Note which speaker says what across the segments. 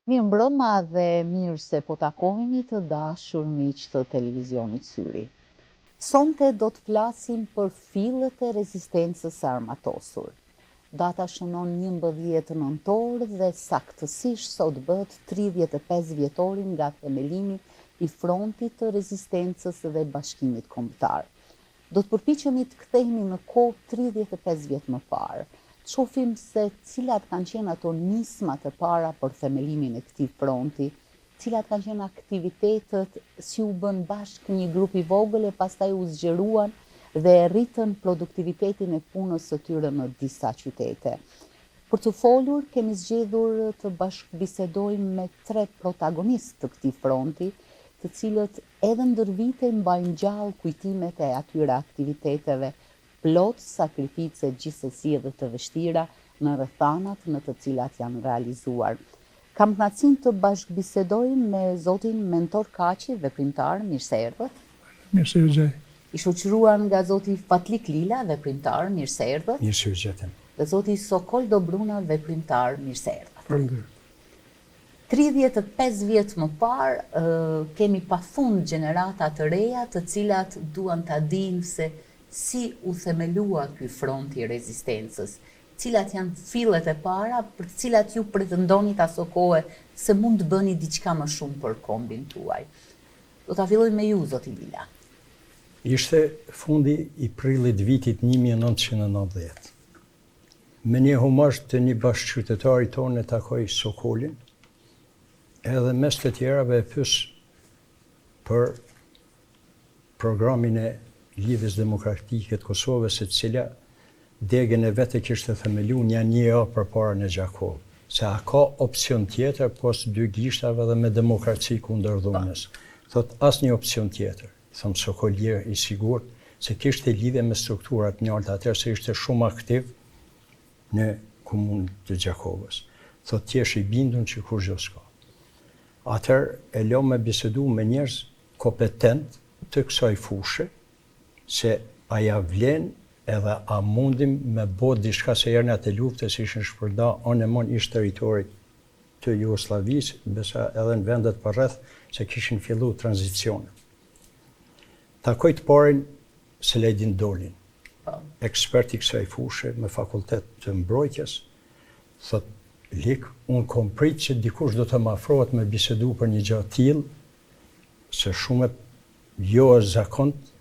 Speaker 1: Mirë mbrëma dhe mirë se po takohemi të dashur miq të televizionit Syri. Sonte do të flasim për fillet e rezistencës së armatosur. Data shënon 11 nëntor dhe saktësisht sot bëhet 35 vjetorin nga themelimi i frontit të rezistencës dhe bashkimit kombëtar. Do të përpiqemi të kthehemi në kohë 35 vjet më parë. Shohim se cilat kanë qenë ato nismat e para për themelimin e këtij fronti, cilat kanë qenë aktivitetet, si u bën bashkë një grup i vogël e pastaj u zgjeruan dhe rritën produktivitetin e punës së tyre në disa qytete. Për të folur, kemi zgjedhur të bashkëbisedojmë me 3 protagonistë të këtij fronti, të cilët edhe ndër vite mbajnë gjallë kujtimet e atyre aktiviteteve, plot sakrifice gjithsesi edhe të vështira në rrethanat në të cilat janë realizuar. Kam kënaqësinë të bashkëbisedoj me zotin Mentor Kaqi, veprimtar, mirë se erdhët.
Speaker 2: Mirë se u gjej.
Speaker 1: I shoqëruar nga zoti Fatlik Lila, veprimtar, mirë se erdhët.
Speaker 2: Mirë se u gjetëm.
Speaker 1: Dhe zoti Sokol Dobruna, veprimtar, mirë se erdhët.
Speaker 2: Faleminderit.
Speaker 1: 35 vjet më parë kemi pafund gjenerata të reja të cilat duan ta dinë se si u themelua ky front i rezistencës, cilat janë fillet e para për të cilat ju pretendonit aso kohë se mund të bëni diçka më shumë për kombin tuaj. Do ta filloj me ju, zoti Lila.
Speaker 2: Ishte fundi i prillit vitit 1990. Me një humazh të një bashkëqytetari tonë e takoj Sokolin, edhe mes të tjerave e pyes për programin e Lidhjes Demokratike të Kosovës, e cila degën e vetë kishte themelu një javë përpara në Gjakov. Se a ka opcion tjetër pos 2 gishtave dhe me demokraci kundër dhunës. Thot asnjë opcion tjetër. Thom Sokolier i sigurt se kishte lidhje me strukturat njalta, atëherë se ishte shumë aktiv në komunën të Gjakovës. Thot tjesh i bindun që kur gjë s'ka. Atëherë e lëm me bisedu me njerëz kompetent të kësaj fushë, se a ja vlen edhe a mundim me bot diçka, se herën atë luftës ishin shpërnda anë e mon ish territorit të Jugosllavisë, besa edhe në vendet përreth se kishin fillu tranzicionet. Takoj të parin Selajdin Dolin, ekspert i kësaj fushë me fakultet të mbrojtjes, thot lik, unë kom prit që dikush do të më afrohet me bisedu për një gjatë tillë, se shumë jo është zakont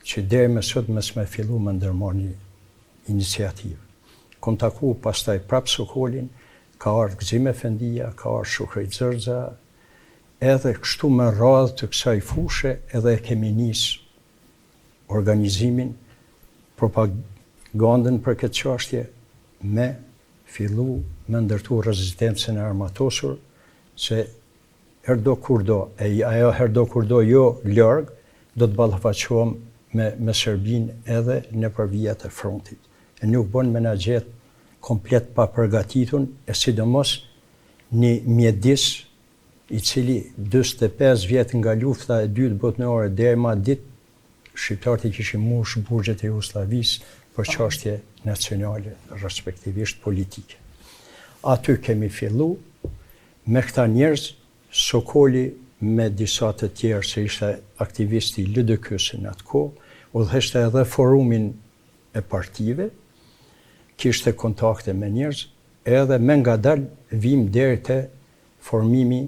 Speaker 2: që deri më sot mes me fillu me ndërmarrë një iniciativë. Kom taku pastaj prap Sokolin, ka ardhur Gzim Efendia, ka ardhur Shukri Xërxa, edhe kështu me radhë të kësaj fushë edhe e kemi nis organizimin, propagandën për këtë çështje, me fillu me ndërtu rezistencën e armatosur, se herdo kurdo, ajo herdo kurdo jo larg, do të ballafaqohem me Serbinë edhe nëpër vijat e frontit. E nuk bën me na gjetë komplet pa përgatitun, e sidomos një mjedis i cili 45 vjet nga lufta e dytë botërore deri ma ditë, shqiptarët i kishin mbush burgjet e Jugosllavisë për çështje nacionale, respektivisht politike. Aty kemi fillu me këta njerëz, Sokoli me disa të tjerë, se ishte aktivisti i LDK-s në atë kohë, udhëheshte edhe forumin e partive, kishte kontakte me njerëz, edhe me ngadal vim deri te formimi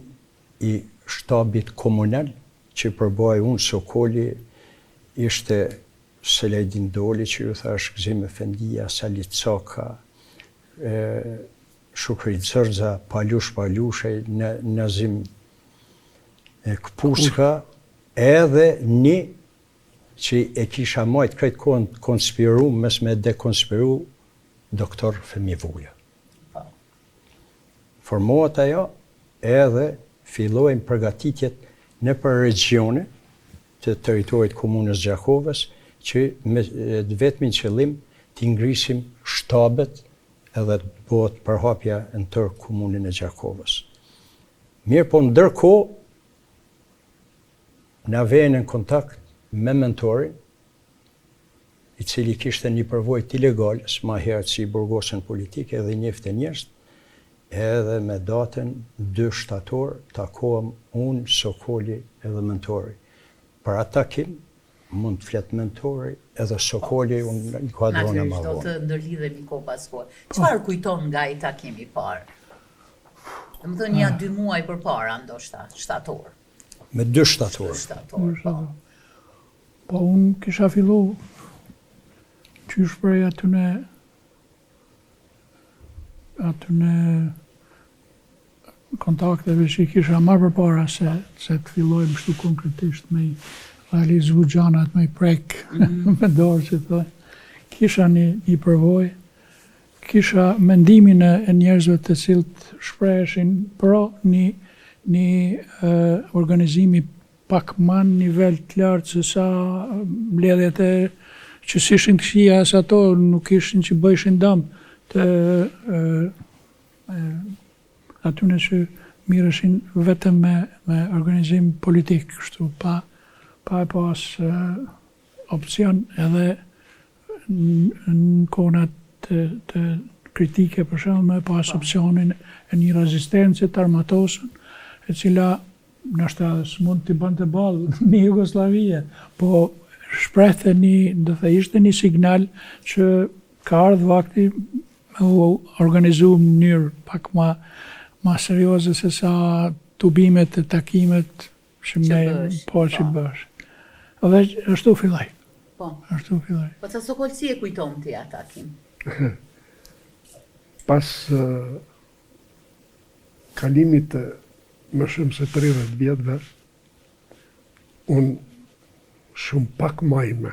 Speaker 2: i shtabit komunal, që përbëhej unë, Sokoli, ishte Selajdin Doli, që ju thash, Gzim Efendia, Sali Coka, Shukri Xërxa, Palushej, Nazim Kpuska, edhe një që e kisha majt krejt kohën konspiru, mes me dekonspiru, doktor Femi Vuja. Formohet ajo, edhe fillojnë përgatitjet në për regione të teritorit komunës Gjakovës, që me vetmin qëllim të ngrisim shtabet edhe të bëhet përhapja në tërë komunën e Gjakovës. Mirë po ndërkohë, na vjen në kontakt me mentorin, i cili kishte një përvojë ilegale, ma herët si burgosën politike edhe njefte njerëz, edhe me datën 2 shtator takohem unë, Sokoli edhe mentori. Për atakim mund të flet mentori edhe Sokoli unë i kuadrona ma
Speaker 1: Natyrisht, do
Speaker 2: vonë.
Speaker 1: të ndërlidhemi ko pas kohë. Çfarë kujton nga i takimi i parë? Do të thënë ja 2 muaj përpara ndoshta, shtator.
Speaker 2: Me 2 shtator.
Speaker 1: Shtator, po.
Speaker 3: Po unë kisha fillu qysh prej atyne kontakteve që i kisha marrë përpara se të fillojmë kështu konkretisht me i realizu gjanat, me i prek me dorë që thoi. Kisha një përvojë, kisha mendimin e njerëzve të cilët shpreheshin pro një organizimi pak ma në nivel të lartë se sa mbledhjet e që si ishin të këqija as ato nuk ishin që bëjshin dëm të atyne që mireshin vetëm me organizim politik, kështu pa e pas opcion edhe në konat të kritike për shembull me pas opcionin e një rezistencë të armatosur, e cila nështë s'mund t'i bënte ballë në Jugoslavia, po shprehte do të ishte një signal që ka ardhur vakti me u organizu në mënyrë pak ma serioze se sa tubimet e takimet që që bësh. Dhe ashtu filloj.
Speaker 1: Po.
Speaker 3: Ashtu filloj.
Speaker 1: Po sa Sokol si e kujton ti ata takim?
Speaker 4: Pas kalimit të më shumë se 30 vjetëve, unë shumë pak majme.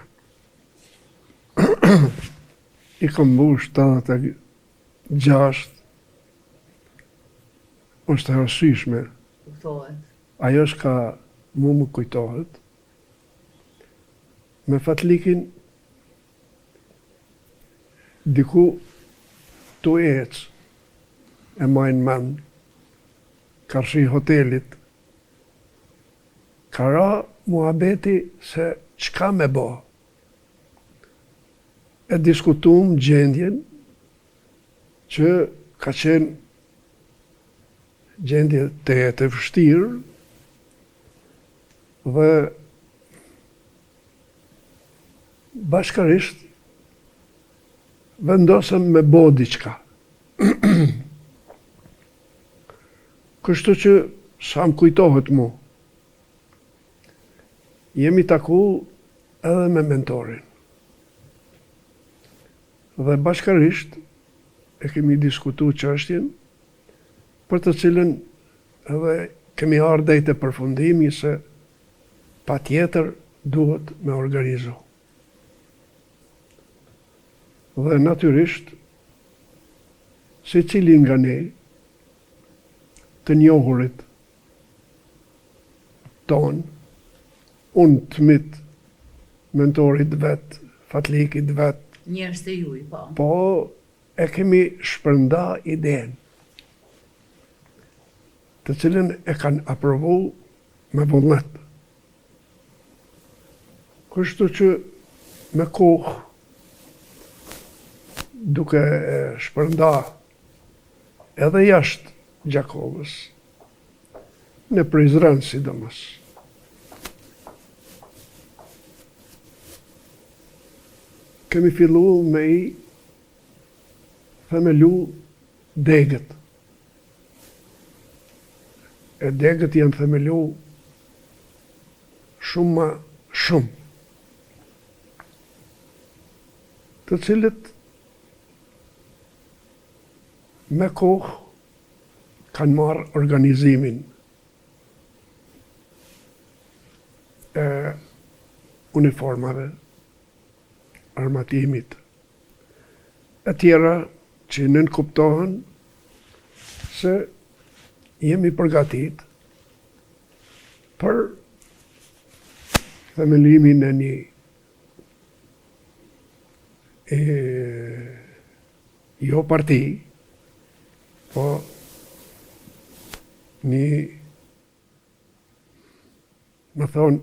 Speaker 4: I kam mbush 76, është e rësyshme.
Speaker 1: Kuptohet.
Speaker 4: Ajo shka mu më kujtohet, me fatlikin, diku tu ecë, e majnë men, karshi hotelit, ka ra muhabeti se qka me bo. E diskutum gjendjen që ka qenë gjendje të vështirë dhe bashkarisht vendosëm me bo diqka. Kështu që sa më kujtohet mu, jemi taku edhe me mentorin. Dhe bashkarisht e kemi diskutu çështjen, për të cilën edhe kemi ardhur deri te përfundimi se patjetër duhet me organizu. Dhe natyrisht, secili nga ne, të njohurit ton, unë të mitë mentorit vet, fatlikit vet,
Speaker 1: Njerëz të juj, po.
Speaker 4: po e kemi shpërnda idenë, të cilën e kanë aprovu me vullnet. Kështu që me kohë, duke shpërnda edhe jashtë Gjakovës, në Prizren sidomos. Kemi fillu me i themelu degët. E degët janë themelu shumë ma shumë, të cilët me kohë kanë marrë organizimin e uniformave, armatimit, e tjera që nënkuptohen se jemi përgatit për themelimin e një jo parti, po një, më thonë,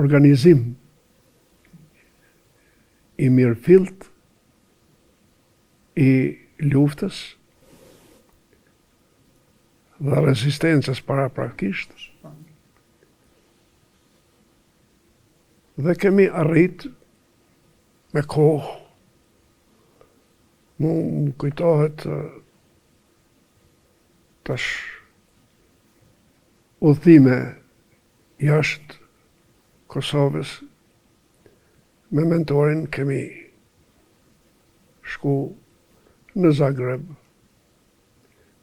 Speaker 4: organizim i mirëfillt i luftës dhe rezistencës paraprakisht. Dhe kemi arrit me kohë. Mu më kujtohet tash udhëtime jashtë Kosovës me mentorin kemi shku në Zagreb,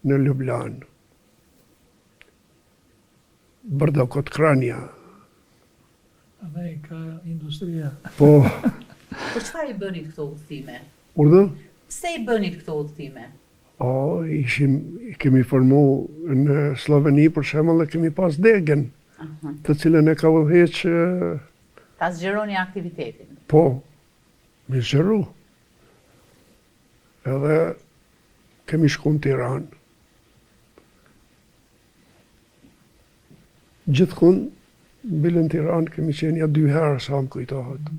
Speaker 4: në Ljubljana, Brdokot Kranja.
Speaker 3: Dhe ka industria.
Speaker 4: Po,
Speaker 1: Po çfarë i bënit këto udhëtime?
Speaker 4: urdhë?
Speaker 1: Pse i bënit këto udhëtime?
Speaker 4: Kemi formu në Sloveni, për shembull, dhe kemi pas degen, të cilën e ka udhëheq,
Speaker 1: Ta zgjeroni aktivitetin.
Speaker 4: po, me zgjeru. Edhe kemi shku në Tiranë. Gjithkund, bile në Tiranë kemi qenë ja 2 herë sa më kujtohet.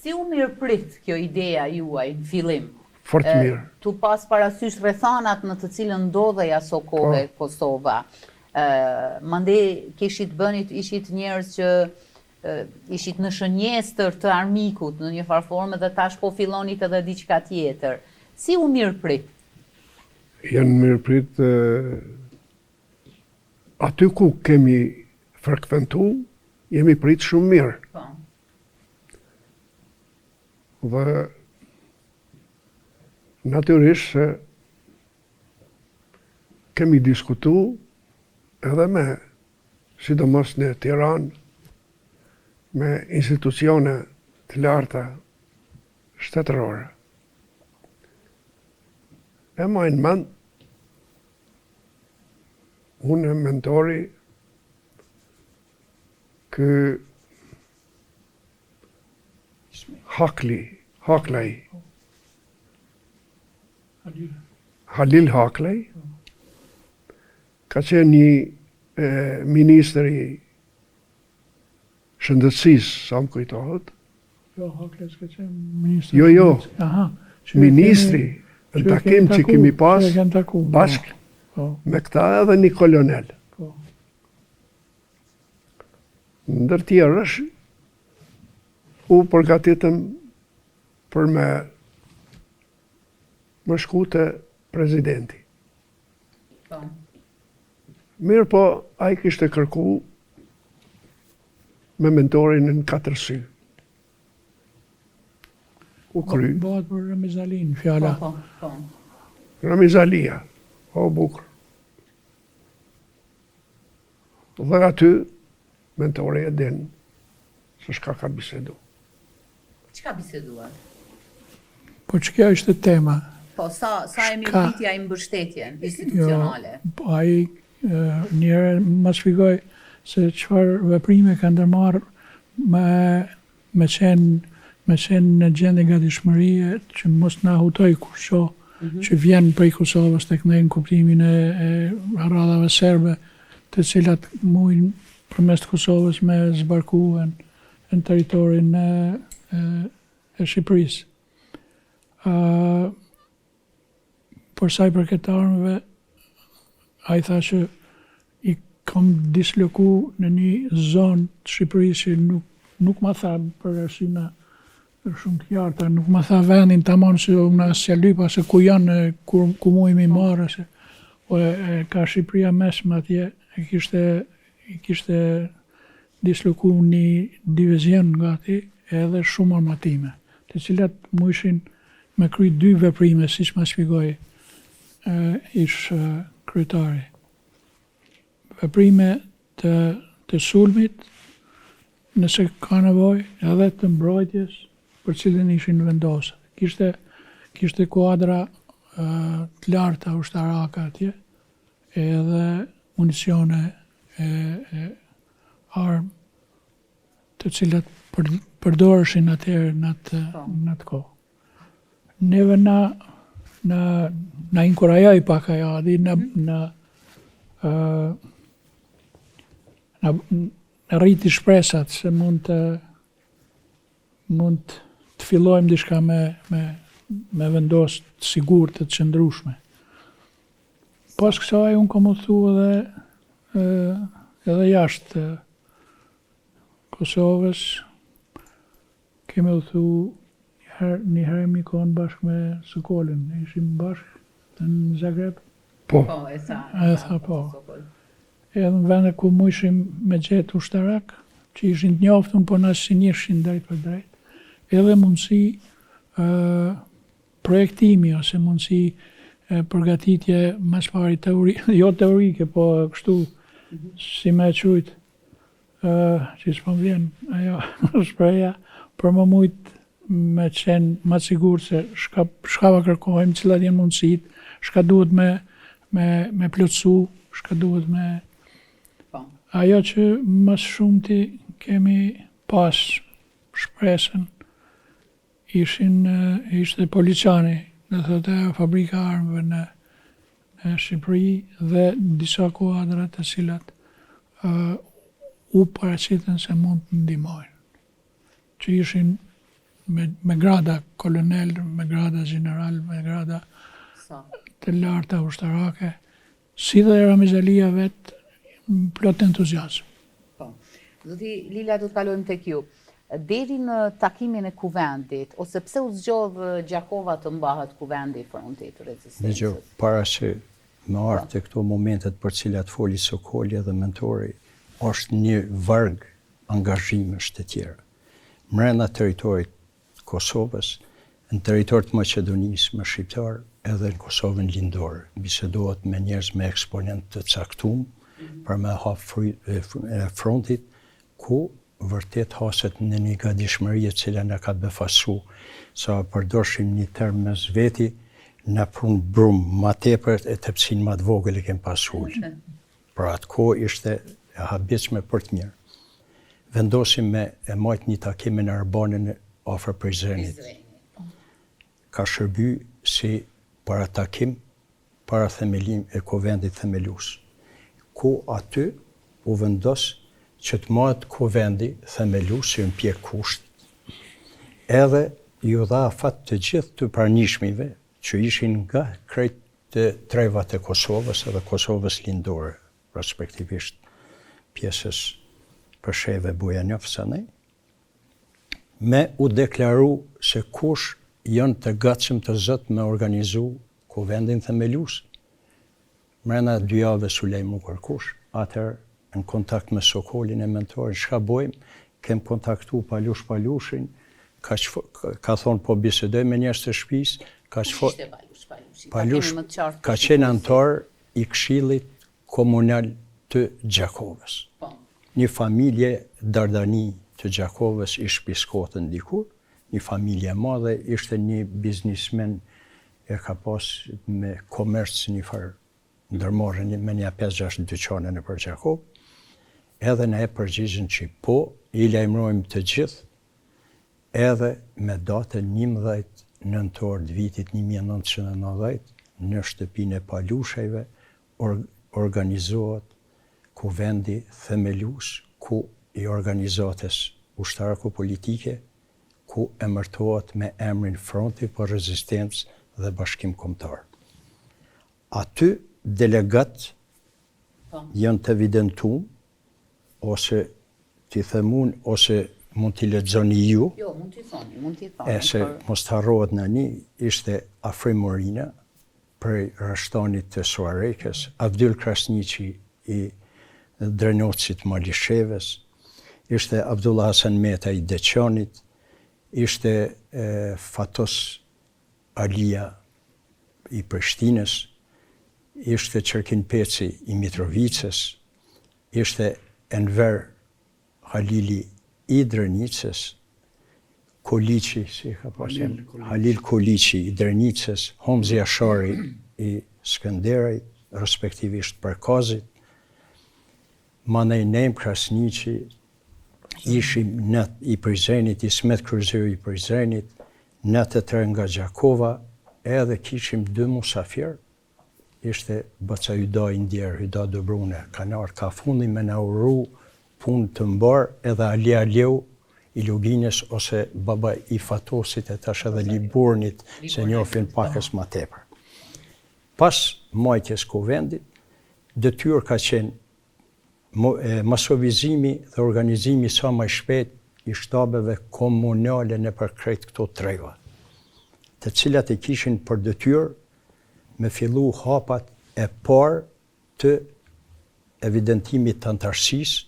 Speaker 1: Si u mirëprit kjo ideja juaj në fillim?
Speaker 4: Fort mirë.
Speaker 1: Tu pas parasysh rrethanat në të cilën ndodhej aso kohë Kosova. Mandej kishit bënit, ishit njerëz që ishit në shënjestër të armikut në një farë formë dhe tash po fillonit edhe diçka tjetër. Si u mirëprit?
Speaker 4: Janë mirëprit aty ku kemi frekventu, jemi prit shumë mirë.
Speaker 1: Po.
Speaker 4: Dhe natyrisht se kemi diskutu edhe me, sidomos në Tiranë, me institucione të larta shtetërore. E majnë mend, unë mentori kë Haklaj, Halil Haklaj, ka qenë një ministri shëndetësisë, sa më kujtohet.
Speaker 3: Jo, Haklaj s'ka qenë ministri.
Speaker 4: Jo,
Speaker 3: Aha.
Speaker 4: ministri, në takim që kemi pas bashkë
Speaker 3: Po,
Speaker 4: me këta edhe një kolonel.
Speaker 3: po.
Speaker 4: Ndër tjerësh, u përgatitëm për me shku të prezidenti.
Speaker 1: Po.
Speaker 4: Mirë po, a i kishte kërku me mentorin në 4 sy. U kry.
Speaker 3: Bëhet për Ramizalin, fjala.
Speaker 1: Po.
Speaker 4: Ramizalia, o bukur. Dhe aty, mentori e din se shka ka bisedu.
Speaker 1: Çka biseduar?
Speaker 3: Po që kjo ishte tema.
Speaker 1: Po, sa e mirëpritja i mbështetjen institucionale?
Speaker 3: Po ai njëre më shpjegoj se çfarë veprime ka ndërmarrë me qenë në gjendje gatishmërie që mos na hutoj kurço që vjen prej Kosovës tek ne në kuptimin e rradhave serbe, të cilat mujnë përmes të Kosovës me zbarkuar në territorin e Shqipërisë. Për sa i përket armëve, ai tha që i kam disloku në një zonë të Shqipërisë që nuk ma tha për arsyna shumë të qarta, nuk ma tha vendin tamam se unë asja lypa se ku janë, ku mujmë i marrë, se ka Shqipëria mesme atje, i kishte disloku një divizion nga ati edhe shumë armatime, të cilat mu ishin me kry 2 veprime, siç ma shpjegoi ish kryetari. Veprime të sulmit, nëse ka nevojë, edhe të mbrojtjes për cilën ishin vendosur. Kishte kuadra të larta ushtarake atje, edhe municione e armë të cilat përdoreshin atëherë në atë kohë. Neve na inkurajoj pak ajo, na rriti shpresat se mund të fillojmë diçka me me vendos të sigurt të qëndrueshme. Pas kësaj unë kam udhëtu edhe jashtë Kosovës, kemi udhëtu një herë mi konë bashkë me Sokolin, ishim bashkë në Zagreb.
Speaker 4: Po,
Speaker 1: e tha.
Speaker 3: E tha po. Edhe në vende ku mu ishim me gjetë ushtarak, që ishin të njoftun, po na si njëshin drejt për drejt, edhe mundësi projektimi ose mundësi përgatitje mas pari jo teorike, po kështu si me qujt, që s'po vjen ajo shpreja, për më mujt me qenë ma sigur se shkava kërkojmë, cilat jenë mundësit, shka duhet me plotësu, shka duhet me... Ajo që mas shumëti kemi pas shpresën, ishte Poliçani, dhe thotë fabrika armëve në Shqipëri dhe disa kuadra të cilat u paraqiten se mund të ndihmojnë, që ishin me grada kolonel, me grada general, me grada të larta ushtarake, si dhe Ramizalia vetë plot entuziazm.
Speaker 1: Po. Zoti Lila, do të kalojmë tek ju. Deri në takimin e kuvendit, ose pse u zgjodh Gjakova të mbahet kuvendi i frontit të rezistencës?
Speaker 2: Dgjoj, para se me ardhë të këto momentet për cilat foli Sokoli dhe mentori, është një varg angazhimesh të tjera. Mrena teritorit Kosovës, në teritorit Maqedonisë me shqiptar, edhe në Kosovën lindore. Bisedohet me njerëz me eksponent të caktuar për me hap frontit, ku vërtet haset në një gatishmëri e cila na ka befasu, sa përdoshim një term mes veti, në prunë brum ma tepër e tepsin ma të vogël e kem pasull. Për atë kohë ishte e habitshme për të mirë. Vendosim me e majt një takim në Arbanën afër Prizrenit. Ka shërby si para takim, para themelim e kuvendit themelus. Ku aty u vendos që të mahet kuvendi themelus si në pjek kusht, edhe ju dha fat të gjithë të pranishmive që ishin nga krejt të trevat e Kosovës edhe Kosovës lindore, respektivisht pjesës përsheve Bujanjovsane, me u deklaru se kush janë të gatshëm të zot me organizu kuvendin themelus. Mrena 2 javë Sulejmu kërkush, atër në kontakt me Sokolin e mentorin, çka bojmë, kem kontaktu Palushin, ka thonë po bisedoj me njerëz të shtëpisë, Palush ka qenë antar i Këshillit Komunal të Gjakovës. Një familje Dardani të Gjakovës i shpiskotën dikur, një familje madhe, ishte një biznismen e ka pas me komerc një farë ndërmarrën me një 5-6 dyqane në për Gjakov, edhe ne e përgjigjen që po, i lajmërojmë të gjithë, edhe me datën 11 nëntor të vitit 1990, në shtëpinë e Palushajve, organizohet kuvendi themelus, ku i organizatës ushtarako-politike, ku emërtohet me emrin Fronti për Rezistencë dhe Bashkim Kombëtar. Aty delegat janë të evidentuar, ose t'i themun, ose mund t'i lexoni ju.
Speaker 1: Jo, mund t'i thoni.
Speaker 2: E se mos të harrohet në një, ishte Afrim Morina, prej rashtanit të Suarekës, Abdyl Krasniqi i Drenocit Malisheves, ishte Abdullah Hasan Meta i Deçanit, ishte Fatos Alia i Prishtinës, ishte Qerkin Peci i Mitrovicës, ishte Enver Halili i Drenicës, Koliqi, si ka pasen, Halil Koliqi i Drenicës, Homzi Ashari i Skënderaj, respektivisht Përkazit, Manaj Nem Krasniqi, ishim në i Prizrenit, Ismet Kryzeu i Prizrenit, në të 3 nga Gjakova, edhe kishim 2 musafir, ishte Baca Hyda i Ndjerë, Hyda Dobrune, kanar, ka fundi me na uru punë të mbar, edhe Ali Aleu Luginës ose baba i Fatosit e tash edhe Liburnit, se njohin pakës ma tepër. Pas majtjes Kuvendit, detyrë ka qenë masovizimi dhe organizimi sa më shpejt i shtabeve komunale në përkrejt këto treva, të cilat e kishin për detyrë me fillu hapat e parë të evidentimit të antarësisë,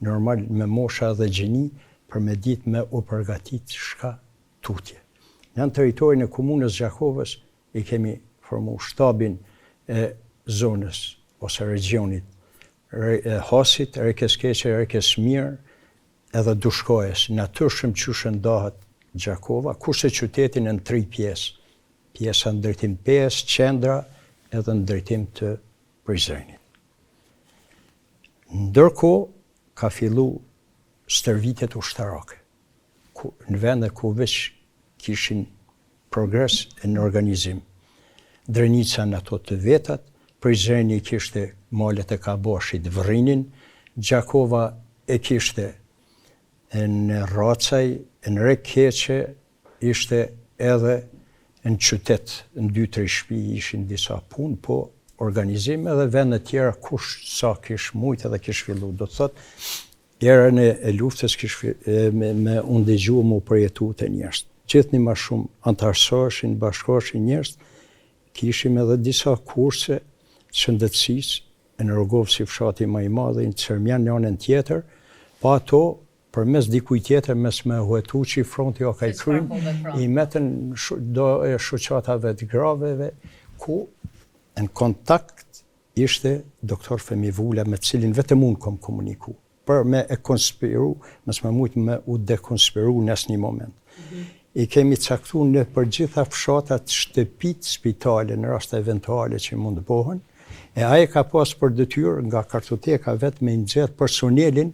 Speaker 2: normal me mosha dhe gjeni, për me ditë me u përgatit shka tutje. Në teritorin e komunës Gjakovës i kemi formu shtabin e zonës ose regionit Hasit, Rekes Keqe, Rekes Mirë, edhe Dushkojës, natyrshëm që shëndahet Gjakova, kurse qytetin në 3 pjesë. Pjesa në drejtim 5, qendra edhe në drejtim të Prizrenit. Ndërkohë ka fillu stërvitjet ushtarake, në vende ku veç kishin progres në organizim. Drenica në ato të vetat, Prizreni kishte malet e Kabashit Vrinin, Gjakova e kishte në Racaj, në Rekeqe, ishte edhe në qytet, në 2-3 shtëpi ishin disa punë, po organizim edhe vende tjera kush sa kish mujt edhe kish fillu. Do të thot, erën e luftës me unë dëgju mu përjetu të njerëz. Gjithë një ma shumë antarësoshin, bashkoshin njerëz, kishim edhe disa kurse shëndetësisë në Rogovë si fshati më i madh, në Çermian në anën tjetër, pa ato përmes dikuj tjetër mes me huetu që i fronti o ka i krym, i metën do e shoqatave të graveve, ku në kontakt ishte doktor Femi Vula, me cilin vetëm unë kom komuniku, për me e konspiru, mes me mujtë me u dekonspiru nes një moment. I kemi caktu në për gjitha fshatat shtëpit spitale në rast eventuale që mund të bohen, e aje ka pas për detyrë nga kartoteka vetë me nxjerr personelin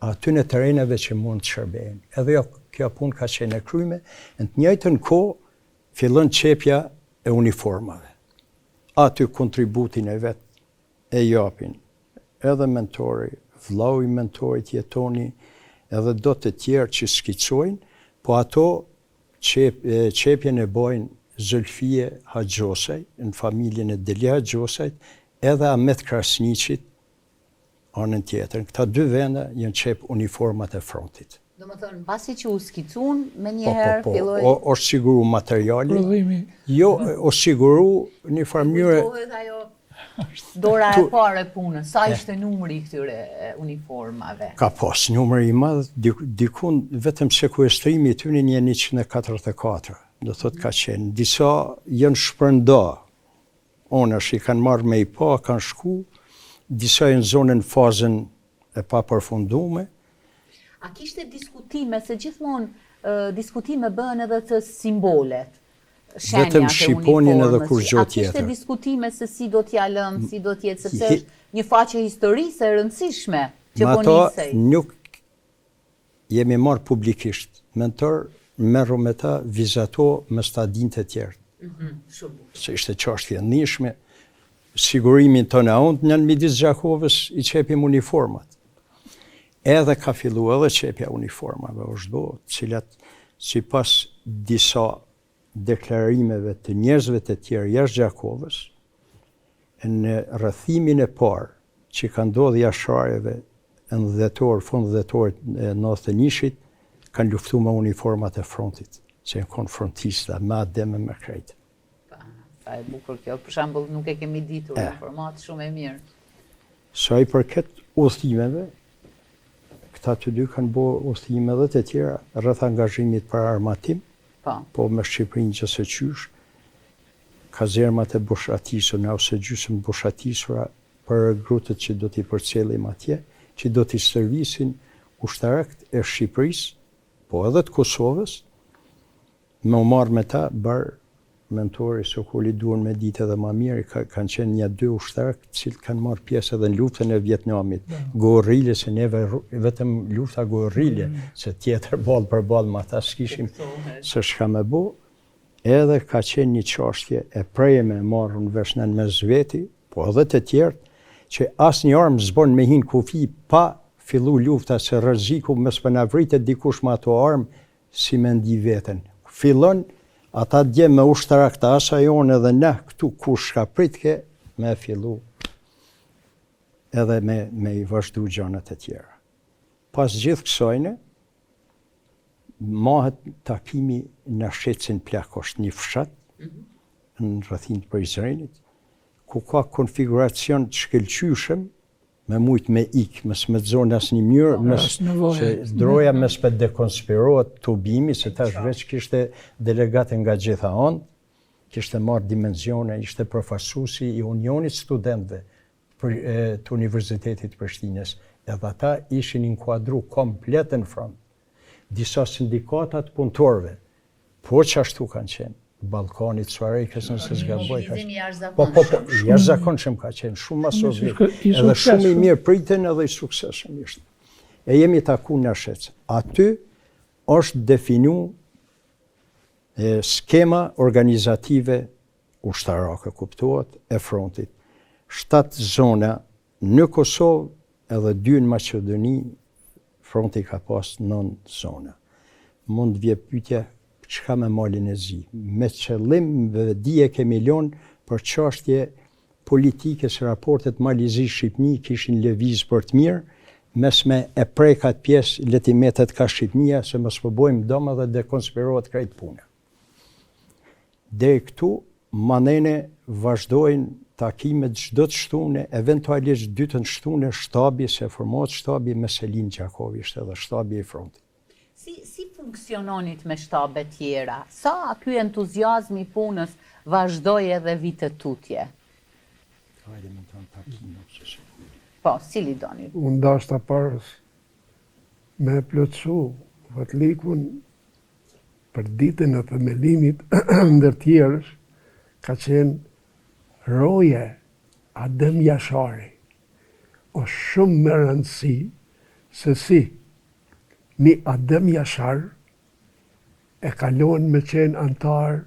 Speaker 2: aty në terreneve që mund të shërbejnë. Edhe jo, kjo punë ka qenë e kryme, në të njëjtën kohë fillon qepja e uniformave. Aty kontributin e vetë e japin edhe mentori, vllau i mentorit jetoni, edhe do të tjerë që skicojnë, po ato qepjen e bojnë Zülfije Haxhosaj, në familjen e Deli Haxhosajt, edhe Ahmet Krasniqit, anën tjetër. Këta 2 vende janë qep uniformat e frontit.
Speaker 1: Do më thënë, pasi që u skicun, me njëherë filloj...
Speaker 2: O siguru materiali,
Speaker 3: Prodhimi.
Speaker 2: jo, o siguru një farmyre...
Speaker 1: Kujtohet ajo dora e pare punës, sa ishte numri këtyre uniformave?
Speaker 2: Ka pas numër i madh, dikun vetëm sekuestrimi i tyre një 144, do thot ka qenë. Disa janë shpërnda, onash i kanë marrë me i pa, kanë shku, disa janë zonën fazën e pa përfundume.
Speaker 1: A kishte diskutime, se gjithmonë diskutime bëhen edhe të simbolet, shenjat
Speaker 2: Vetëm
Speaker 1: e
Speaker 2: shqiponin edhe kur
Speaker 1: uniformës.
Speaker 2: gjë
Speaker 1: A kishte
Speaker 2: tjetër.
Speaker 1: diskutime se si do t'ja lëmë, si do t'jetë, sepse është një faqe historisë e rëndësishme që
Speaker 2: Me
Speaker 1: po
Speaker 2: ato
Speaker 1: nisej.
Speaker 2: nuk jemi marrë publikisht, mentor merru me ta vizato me stadin të tjerë. Se ishte çështje e ndihshme, sigurimin tonë unë në midis Gjakovës i qepim uniformat. Edhe ka fillu edhe qepja uniformave vazhdo, cilat sipas disa deklarimeve të njerëzve të tjerë jashtë Gjakovës, në rrethimin e parë që ka ndodhur jashtëtarëve në dhjetor, fund dhjetor e 91-shit, kanë luftu me uniformat e frontit, që janë konfrontista, me ademe me krejtë.
Speaker 1: Sa e bukur kjo, për shembull nuk e kemi ditur, informat shumë e mirë.
Speaker 2: Sa i përket udhëtimeve, këta të dy kanë bërë udhëtime edhe të tjera rreth angazhimit për armatim, po me Shqipërinë që se qysh, kazermat e boshatisura ose gjysmë boshatisura për grupet që do t'i përcjellim atje, që do t'i stërvisin ushtarakt e Shqipërisë, po edhe të Kosovës, me u marrë me ta, barë mentori Sokoli duan me ditë edhe ma mirë, kanë qenë një 2 ushtarë cilë kanë marrë pjesë edhe në luftën e Vietnamit. Gorrile, se neve vetëm lufta gorrile, se tjetër ballë për ballë ma ta s'kishim se shka me bo, edhe ka qenë një çështje e prejme marrë në vesh në mes veti, po edhe të tjertë, që asë një armë zbon me hinë kufi pa fillu lufta se rreziku mes për na vritet dikush me ato armë, si me ndi veten. Fillon ata dje me ushtarak të asajon edhe ne këtu kush ka pritke me fillu edhe me i vazhdu gjanat e tjera. Pas gjithë kësojnë, mahet takimi në Shqetësin Plak, është një fshat në rrethin të Prizrenit, ku ka konfiguracion të shkëlqyshëm, me mujt me ik, mes me të zonë asë një mjërë, se droja mes për dekonspirohet të ubimi, se tash veç kishte delegate nga gjitha anë, kishte marrë dimensione, ishte përfaqësuesi i Unionit Studentëve të Universitetit Prishtinës, edhe ata ishin inkuadru komplet në front. Disa sindikatat punëtorëve, po që ashtu kanë qenë, Ballkanit, Suarejkës, nëse zgaboj ka qenë. Po, jashtëzakonshëm ka qenë, shumë masovik, edhe shumë i mirë priten edhe i suksesshëm ishte. E jemi taku në Shqecë. Aty është definu skema organizative ushtarake, kuptohet, e frontit. 7 zona në Kosovë edhe 2 në Maqedoni, fronti ka pas 9 zona. Mund vje pyetja çka me malin e zi. Me qëllim dije kemi lënë për çështje politike se raportet Mali-Zi-Shqipni kishin lëviz për të mirë, mes me e prekat pjesë letimetet ka Shqipnia, se mos po bojmë dëm edhe dekonspirohet krejt puna. Deri këtu, manene vazhdojnë takimet çdo të shtune, eventualisht dytën shtune shtabi, se formohet shtabi me Selin Gjakovi, ishte edhe shtabi i frontit.
Speaker 1: Si funksiononit me shtabe tjera? Sa ky entuziazmi punës vazhdoj edhe vitet tutje?
Speaker 2: Hajde me të në takimet.
Speaker 1: Po, cili doni?
Speaker 4: Unë dashta parës me plotësu vatlikun për ditën e themelimit ndër tjerësh, ka qenë roje Adem Jashari. O shumë me rëndësi se si një Adem Jashar e kalon me qenë antar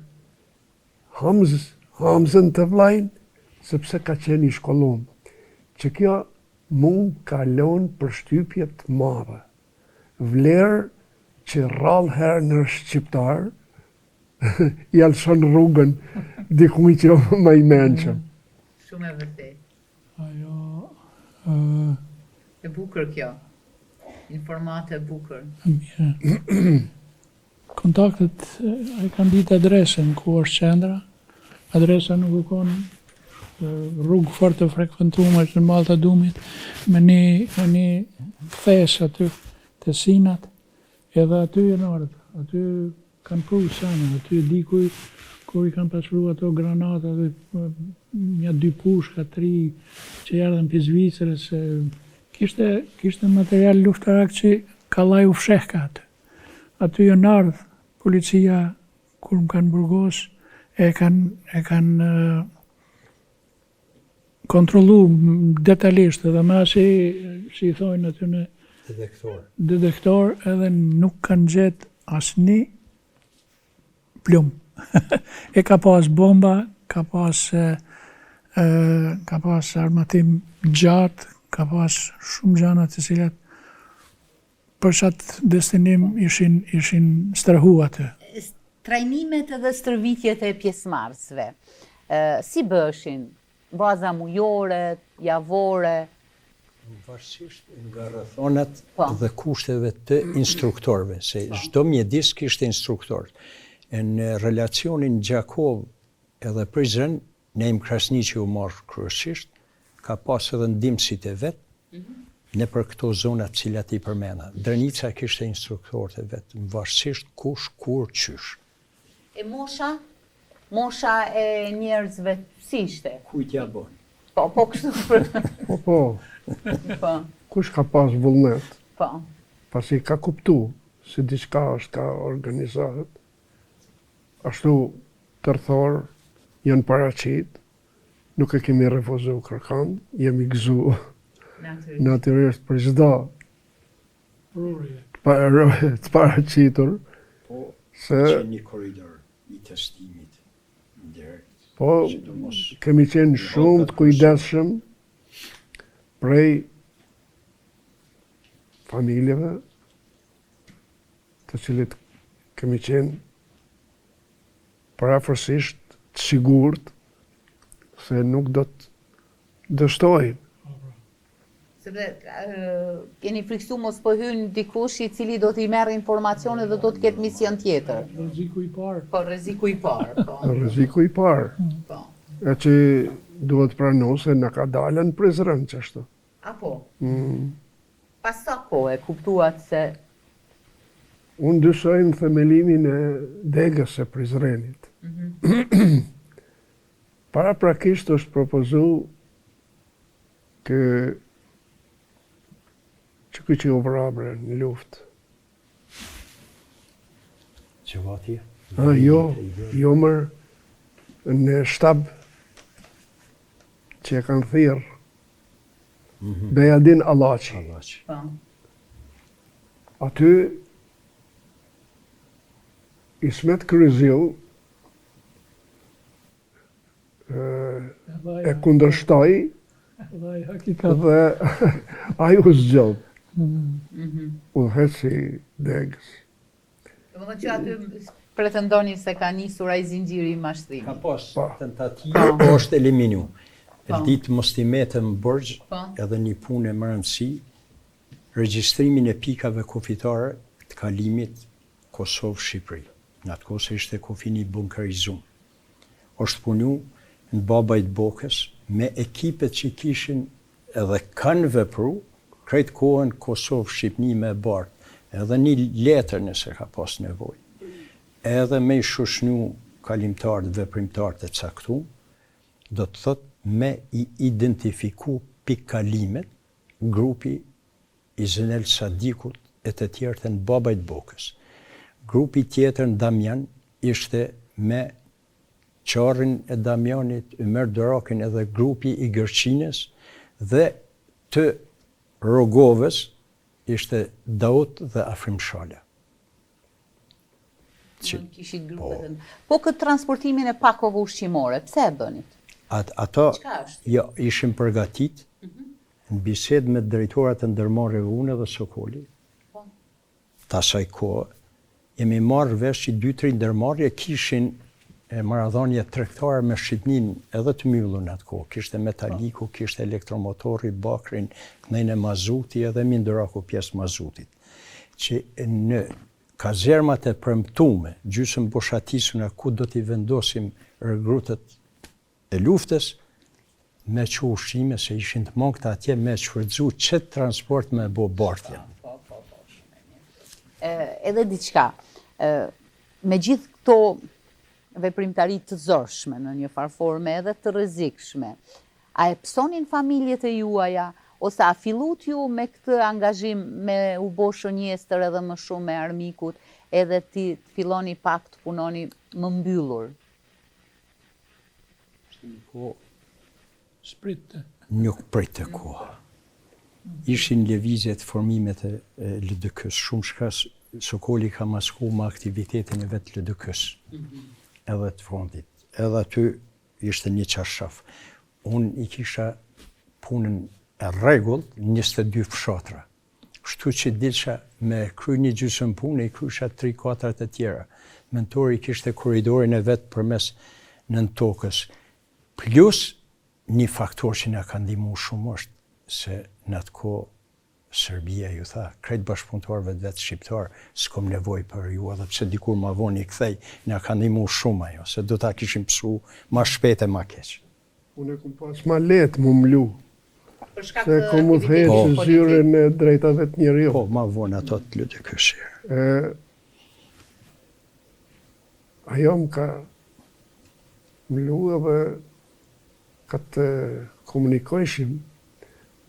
Speaker 4: Hamzën të vlajnë, sepse ka qenë i shkollum. Që kjo mund kalon për shtypjet madhe. Vlerë që rrallë herë në shqiptar, i alëshon rrugën dikuj që më i menqëm.
Speaker 1: Shumë e vërtet.
Speaker 3: Ajo...
Speaker 1: E bukur kjo. Informate e bukur.
Speaker 3: Mirë. Kontaktet e kanë ditë adresën ku është qendra. Adresa nuk u konë rrugë fort të frekventuar në Mallë të Dumit, me një thes aty të Sinat, edhe aty e në ardhë. Aty kanë pru sana, aty dikuj kur i kanë pasru ato granata dhe një 2 pushka, 3 që erdhen për Zvicrës, kishte material luftarak që kallaj u fshehka aty. Aty e në ardhë policia kur më kanë burgos, e kanë kontrollu detajlisht edhe me si i thojnë aty në detektor, edhe nuk kanë gjetë asnjë plum. E ka pas bomba, ka pas armatim gjatë, ka pas shumë gjana të cilat për qatë destinim ishin strehu aty.
Speaker 1: Trajnimet edhe stërvitjet e pjesëmarrësve, si bëshin? Baza mujore, javore?
Speaker 2: Varsisht nga rrethonat dhe kushteve të instruktorëve, se çdo mjedis kishte instruktor. Në relacionin Gjakov edhe Prizren, Neim Krasni që u marrë kryesisht, ka pas edhe ndihmësit e vet, në për këto zonat cilat i përmena. Drenica kishte instruktorët e vet, varsisht kush, kur, qysh.
Speaker 1: E mosha? Mosha e njerëzve si ishte?
Speaker 2: Kujt ja bën?
Speaker 1: Po kështu për...
Speaker 4: Po.
Speaker 1: Po.
Speaker 4: Kush ka pas vullnet?
Speaker 1: Po.
Speaker 4: Pasi ka kuptu se diçka është ka organizohet, ashtu tërthor janë paraqit, nuk e kemi refuzu kërkan, jemi gëzu natyrisht për çdo të paraqitur, se
Speaker 2: një korridor i testimit direkt.
Speaker 4: Po, kemi qenë shumë të kujdesshëm prej familjeve të cilit kemi qenë parafërsisht të sigurt se nuk do të dështojnë.
Speaker 1: Sepse keni friksu mos po hyn dikush i cili do t'i merr informacione dhe do të ketë mision tjetër.
Speaker 3: Rreziku i parë.
Speaker 1: Po rreziku i parë, po.
Speaker 4: Rreziku i parë.
Speaker 1: Po.
Speaker 4: E që duhet pranu se në ka dalën Prizren qështu.
Speaker 1: Apo. Pas sa kohë e kuptuat se
Speaker 4: Unë dyshoj në themelimin e degës së Prizrenit. Para prakisht është propozu që që u vrabre në luft.
Speaker 2: Që vati?
Speaker 4: Jo mërë në shtab që e kanë thirë Bejadin Allaçi.
Speaker 1: po.
Speaker 4: Aty Ismet Kryzil e kundërshtoi
Speaker 3: Dhe hakikat.
Speaker 4: dhe ai u zgjodh. Udhëheci degës.
Speaker 1: Domethënë që aty pretendoni se ka nisur ai zinxhiri i
Speaker 2: Ka
Speaker 1: mashtrimit.
Speaker 2: pas
Speaker 4: Po.
Speaker 2: tentativë, po është eliminu. E ditë mos t'i metëm borxh
Speaker 1: Po.
Speaker 2: edhe një punë më rëndësi, regjistrimin e pikave kufitare të kalimit Kosovë-Shqipëri. Në atë kohë se ishte kufini bunkerizuar. Është punu në Babajt Bokës me ekipet që kishin edhe kanë vepru krejt kohën Kosovë-Shqipni me bartë, edhe një letër nëse ka pas nevojë. Edhe me i shoshnu kalimtarët, veprimtarët e caktuar, do të thot me i identifiku pikalimet, grupi i Zenel Sadikut e të tjerët në Babajt Bokës. Grupi tjetër në Damjan ishte me Qarrin e Damjanit, Ymer Dorakin edhe grupi i Gërqines dhe të Rogovës ishte Daut dhe Afrim Shala.
Speaker 1: Kishit grupet. Po këtë transportimin e pakove ushqimore, pse e bënit?
Speaker 2: Ato
Speaker 1: Çka është?
Speaker 2: jo, ishin përgatit në bisedë me drejtorat e ndërmarrjeve unë dhe Sokoli.
Speaker 1: Po.
Speaker 2: Ta asaj kohë, jemi marrë vesh që 2-3 ndërmarrje kishin marrëdhënie tregtare me Shqipnin edhe të mbyllur në atë kohë. Kishte Metaliku, kishte elektromotori, Bakrin, knejnë e mazuti edhe Mindoraku pjesë mazutit. Që në kazermat e premtume, gjysmë boshatisuna ku do t'i vendosim regrutët e luftës, me që ushqime se ishin të mongët atje me shfrytzu qëtë transport me bo bartja.
Speaker 1: Edhe diçka, me gjithë këto veprimtari të zorshme në një farforme edhe të rrezikshme, a e psonin familjet e juaja, ose a fillut ju me këtë angazhim me u bo shënjestër edhe më shumë me armikut, edhe ti të filloni pak të punoni më mbyllur?
Speaker 2: Po,
Speaker 3: Spritte.
Speaker 2: nuk pritë të koha. Ishin lëvizjet formimet e LDK-s, shumë shkas Sokoli ka masku me aktivitetin e vetë LDK-s, edhe të fondit. Edhe aty ishte një qarshaf. Unë i kisha punën e rregull 22 fshatra. Kështu që dilsha me kry një gjysmë punë, i krysha 3-4 të tjera. Mentori kishte korridorin e vetë përmes nën tokës. Plus, një faktor që na ka ndihmuar shumë është se në atë kohë Serbia ju tha, krejt bashkëpunëtorëve të vetë shqiptar, s'kom nevojë për ju, edhe pse dikur ma vonë i kthej, na ka ndihmuar shumë ajo, se do ta kishim psu ma shpejt e ma keq.
Speaker 4: Unë e kum pas ma letë mu mlu,
Speaker 1: Për shkak
Speaker 4: se
Speaker 1: të
Speaker 4: kom u
Speaker 1: aktivitetit
Speaker 4: thejtë
Speaker 1: politik.
Speaker 4: zyrën e drejtave të njeriu.
Speaker 2: Po, ma vonë ato të lutë këshirë.
Speaker 4: Ajo më ka mlu edhe këtë komunikojshim,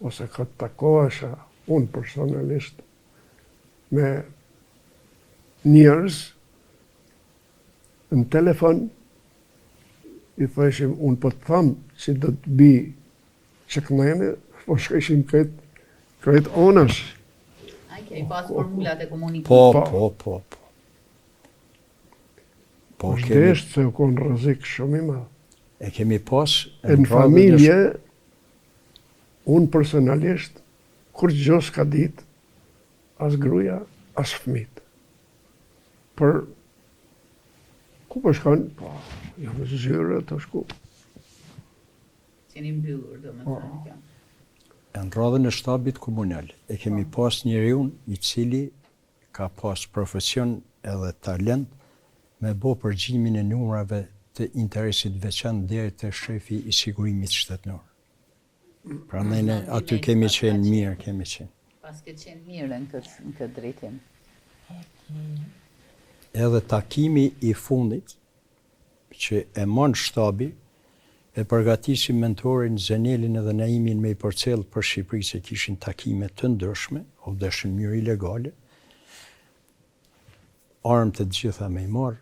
Speaker 4: ose këtë takohesha unë personalisht me njerëz në telefon, i thëshim unë po të thamë që do të bi që kënene, po shkëshim këtë onash.
Speaker 1: A i pas formulat e komunikimit.
Speaker 2: Po. Po,
Speaker 4: është deshtë se u konë rrezik shumë i madh.
Speaker 2: e kemi pas...
Speaker 4: E në familje, unë personalisht, kur gjë s'ka ditë, as gruaja, as fëmijët. Për ku po shkon? Po, janë zyrë të shku.
Speaker 1: Qeni mbyllur, domethënë kjo.
Speaker 2: Në radhën e shtabit komunal, e kemi pas njeriu i cili ka pas profesion edhe talent me bo përgjimin e numrave të interesit veçantë deri te shefi i sigurimit shtetëror. Prandaj ne aty kemi qenë mirë, kemi qenë.
Speaker 1: Pas ke qenë mirë në këtë drejtim.
Speaker 2: Edhe takimi i fundit që e mon shtabi, e përgatisim mentorin Zenelin edhe Naimin me i përcjell për Shqipëri se kishin takime të ndryshme, o deshin mirë ilegale, armë të gjitha me i marë,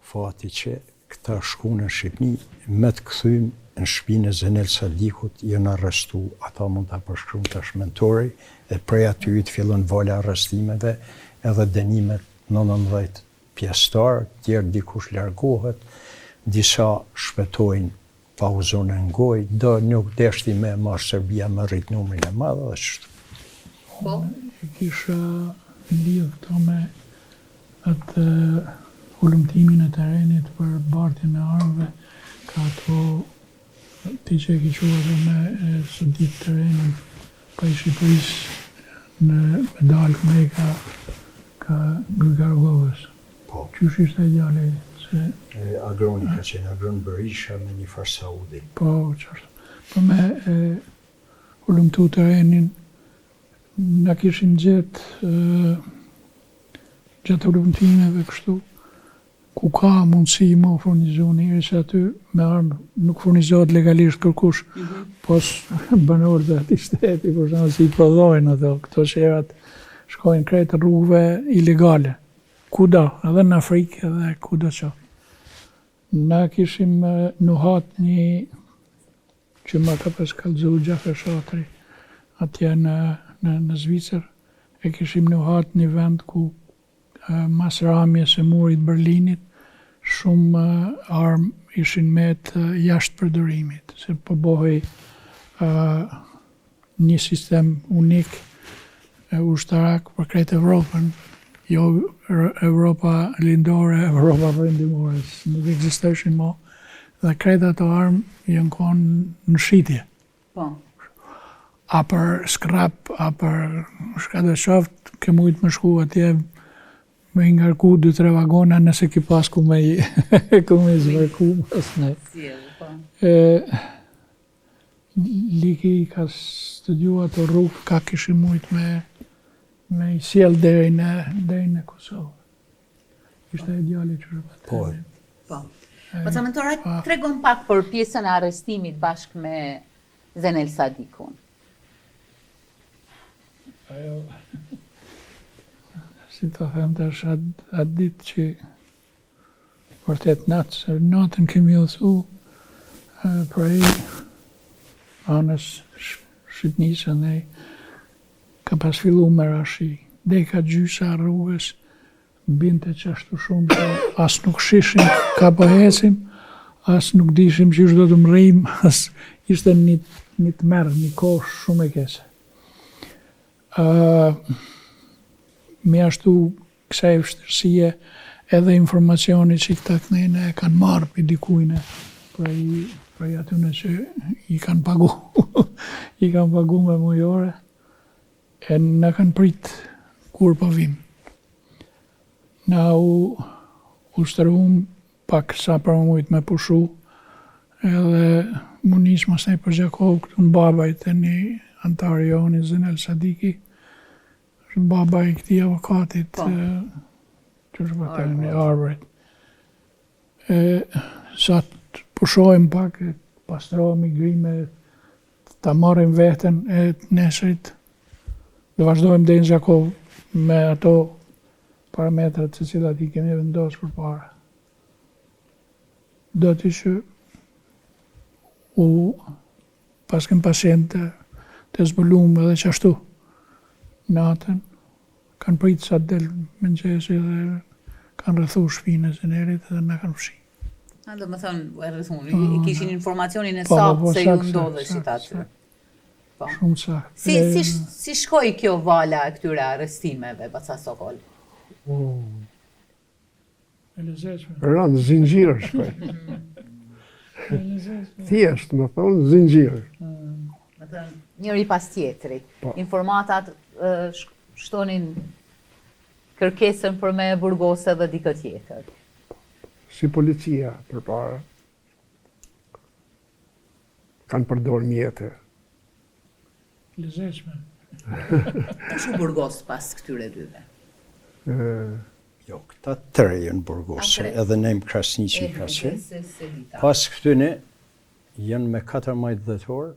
Speaker 2: fati që këta shku në Shqipëni me të këthym në shtëpinë e Zenel Sadikut, jënë arrestu, ata mund të përshkruan tash mentori, e prej aty të fillon vala arrestimeve edhe dënimet 19 pjesëtar, tjerë dikush largohet, disa shpëtojnë pauzon e ngoj, do nuk deshti me marrë Serbia me rrit numrin e madh dhe çështë.
Speaker 1: Po,
Speaker 3: Kisha lidhë këto me atë ulëmtimin e terrenit për bartjen e armëve, ka ato ti që e ke quajtur me sudit terrenin pa i Shqipërisë në medalë me ka Grgargovës.
Speaker 2: Po.
Speaker 3: Qysh ishte djali? Se
Speaker 2: Agroni ka qenë Agron Berisha me një farë Saudi.
Speaker 3: po, qartë. Po me ulëmtu terrenin, na kishim gjetë gjatë ulëmtimeve kështu, ku ka mundësi më furnizu njëri se aty me armë nuk furnizohet legalisht kërkush, pos banor dhe ati shteti, për shumë si i prodhojnë ato, këto qerat shkojnë krejt rrugëve ilegale, kudo, edhe në Afrikë, edhe kudo që. Na kishim nuhat një që ma ka pas kallëzu Gjafer Shatri, atje në Zvicër, e kishim nuhat një vend ku mas ramjes e murit Berlinit, shumë armë ishin me të jashtë përdorimit, se përbohej një sistem unik ushtarak për krejt Evropën, jo Europa lindore, Europa perëndimore, nuk ekzistojshin më, dhe krejt ato armë janë konë në shitje.
Speaker 1: po.
Speaker 3: A për skrap, a për shka dhe qoftë, ke mujtë më shku atje me ngarku 2-3 vagona nëse ki pas ku me zvarku pas ne.
Speaker 1: Sjell, po.
Speaker 3: Liki ka studiu ato rrugë, ka kishim mujtë me i sjell deri në Kosovë. Ishte ideali që shëpat.
Speaker 2: Po.
Speaker 1: Po. Po sa mentora, tregon pak për pjesën e arrestimit bashkë me Zenel Sadikun.
Speaker 3: Ajo, si të them tash atë ditë që vërtet natën kemi udhëzu prej anës Shqipnisë, ne ka pas fillu me rashi, deka gjysa rrugës, binte qashtu shumë që as nuk shishim ka po ecim, as nuk dishim që do të mrim, as ishte një të merë, një kohë shumë e kese. Me ashtu kësaj vështirësie edhe informacioni që këta kënejnë e kanë marrë për dikujnë prej atyne që i kanë pagu, i kanë pagu me mujore, e në kanë prit kur po vim. Na u shtërhum pak sa për mujt me pushu, edhe mu nish mas nej për Gjakovë këtu në babajt e një antari joni Zenel Sadiki, është në babaj këti avokatit, që është vëtë një arbrit. Sa të pushojmë pak, pastrojmë i grime, ta marrim veten e nesrit, dhe vazhdojmë dhe në Gjakovë me ato parametrat se cilat i kemi vendosur për para. Do të që pas kem paciente të zbulumë edhe qashtu natën, kanë pritë sa të delë mëngjesi dhe kanë rrethu shpinë e Zenelit dhe na kanë fshi.
Speaker 1: Do më thonë, e rrethun, kishin informacionin e saktë se ju ndodheshit aty.
Speaker 3: Shumë saktë.
Speaker 1: Si shkoi kjo vala e këtyre arrestimeve, Baca Sokol?
Speaker 3: E lezetshme.
Speaker 4: Rënë zinxhir shkoj. Thjesht, më thonë, zinxhir.
Speaker 1: Njëri pas tjetri.
Speaker 4: Po.
Speaker 1: Informatat shtonin kërkesën për me burgose dhe dikë tjetër.
Speaker 4: Si policia përpara. Kanë përdor mjete.
Speaker 3: Lezetshme.
Speaker 1: Kush u burgos pas këtyre dyve?
Speaker 2: Jo, këta tërë janë burgose, edhe nejmë Krasniqi ka qenë.
Speaker 1: Se dita.
Speaker 2: Pas këtyne, janë me 14 dhjetor,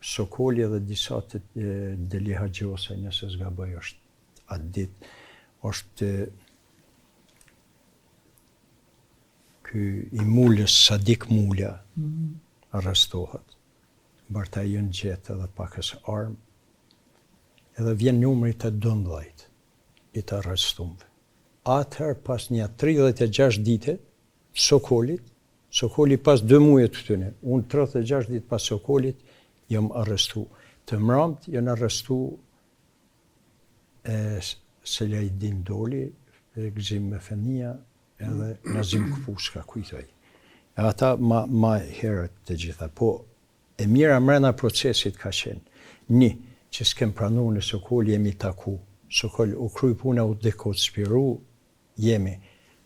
Speaker 2: Sokoli edhe disa të Deli Haxhosa, nëse s'gaboj është atë ditë, është ky i Mulës, Sadik Mula, arrestohet. Barta janë gjetë edhe pakës armë, edhe vjen numri të 12 i të arrestumve. Atëherë pas një 36 dite, Sokoli pas 2 muaj të këtyne, unë 36 ditë pas Sokolit, jam arrestu. Të mramët janë arrestu Selajdin Doli, Gzim Mefenia, edhe Nazim Kpuska, kujtoj. Ata ma herët të gjitha, po e mira mrena procesit ka qenë. Një, që s'kem pranu në Sokol, jemi taku. Sokol u kry puna, u dekonspiru, jemi.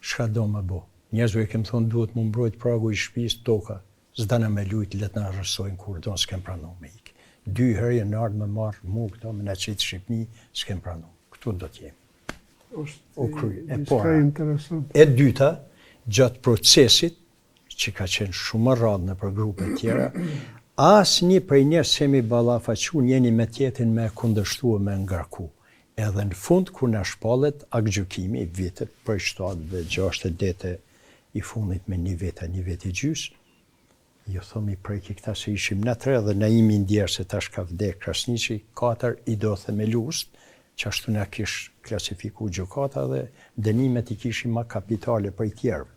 Speaker 2: Shka do më bo? Njerëzve kem thonë duhet më mbrojt pragu i shtëpisë, toka. S'dana me lujt, let në arrestojnë kur do, s'kem pranu me ikë. 2 herë jenë ardhë me marrë mu këto, me në qitë Shqipni, s'kem pranu. Këtu do t'jemi. U kry. E dyta, gjatë procesit, që ka qenë shumë radhë në për grupe tjera, asë një prej njerë se mi balafaqun jeni me tjetin me kundërshtu e me ngarku. Edhe në fund, kur në shpallet, akgjukimi, vitet për 7 dhe 6 dete i fundit me 1 vete, 1 vete i gjys, jo thomi prej këta se ishim në 3 dhe në imi ndjerë se tash ka vdek Krasniqi, 4 i do themelust, që ashtu në kish klasifiku gjukata dhe dënimet i kishim ma kapitale për i tjerve.